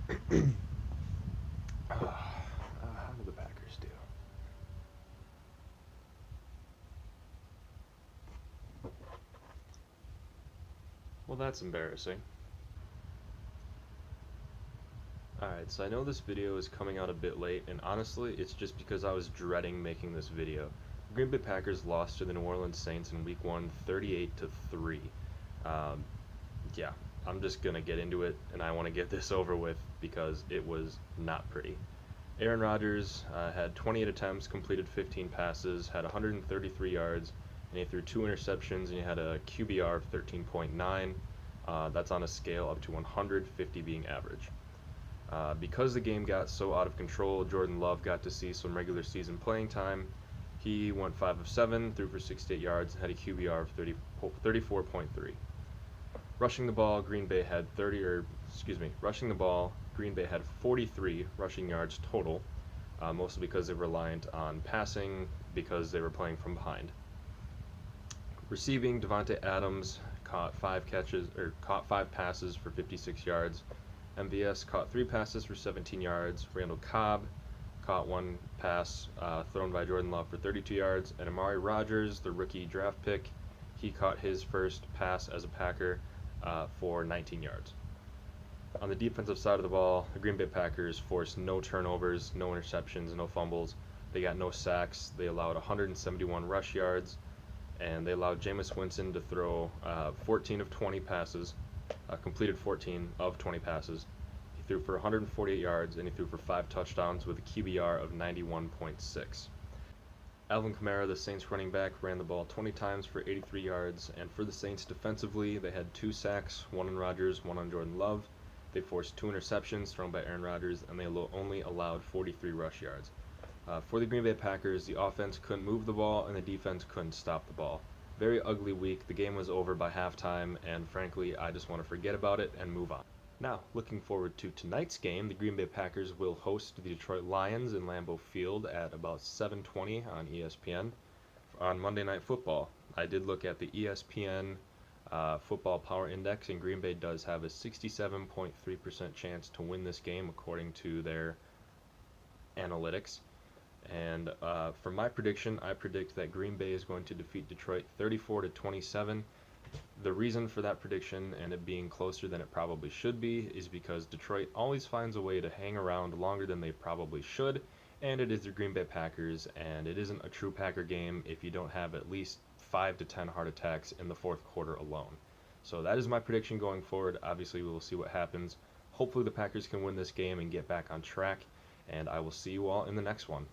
How did the Packers do? Well, that's embarrassing. Alright, so I know this video is coming out a bit late, and honestly, it's just because I was dreading making this video. The Green Bay Packers lost to the New Orleans Saints in Week 1, 38-3. Um, yeah, I'm just gonna get into it, and I want to get this over with because it was not pretty. Aaron Rodgers had 28 attempts, completed 15 passes, had 133 yards, and he threw 2 interceptions, and he had a QBR of 13.9. That's on a scale up to 150 being average. Because the game got so out of control, Jordan Love got to see some regular season playing time. He went 5 of 7, threw for 68 yards, and had a QBR of 34.3. Rushing the ball, Green Bay had 30, or excuse me, rushing the ball, Green Bay had 43 rushing yards total, mostly because they were reliant on passing because they were playing from behind. Receiving, Devontae Adams caught 5 passes for 56 yards. MVS caught 3 passes for 17 yards. Randall Cobb caught 1 pass thrown by Jordan Love for 32 yards. And Amari Rodgers, the rookie draft pick, he caught his first pass as a Packer for 19 yards. On the defensive side of the ball, the Green Bay Packers forced no turnovers, no interceptions, no fumbles. They got no sacks. They allowed 171 rush yards, and they allowed Jameis Winston to throw 14 of 20 passes, completed 14 of 20 passes. He threw for 148 yards, and he threw for 5 touchdowns with a QBR of 91.6. Alvin Kamara, the Saints running back, ran the ball 20 times for 83 yards, and for the Saints defensively, they had 2 sacks, 1 on Rodgers, 1 on Jordan Love. They forced 2 interceptions thrown by Aaron Rodgers, and they only allowed 43 rush yards. For the Green Bay Packers, the offense couldn't move the ball, and the defense couldn't stop the ball. Very ugly week. The game was over by halftime, and frankly, I just want to forget about it and move on. Now, looking forward to tonight's game, the Green Bay Packers will host the Detroit Lions in Lambeau Field at about 7:20 on ESPN on Monday Night Football. I did look at the ESPN Football Power Index, and Green Bay does have a 67.3% chance to win this game according to their analytics. And for my prediction, I predict that Green Bay is going to defeat Detroit 34-27. The reason for that prediction and it being closer than it probably should be is because Detroit always finds a way to hang around longer than they probably should, and it is the Green Bay Packers, and it isn't a true Packer game if you don't have at least 5 to 10 heart attacks in the fourth quarter alone. So that is my prediction going forward. Obviously, we will see what happens. Hopefully the Packers can win this game and get back on track, and I will see you all in the next one.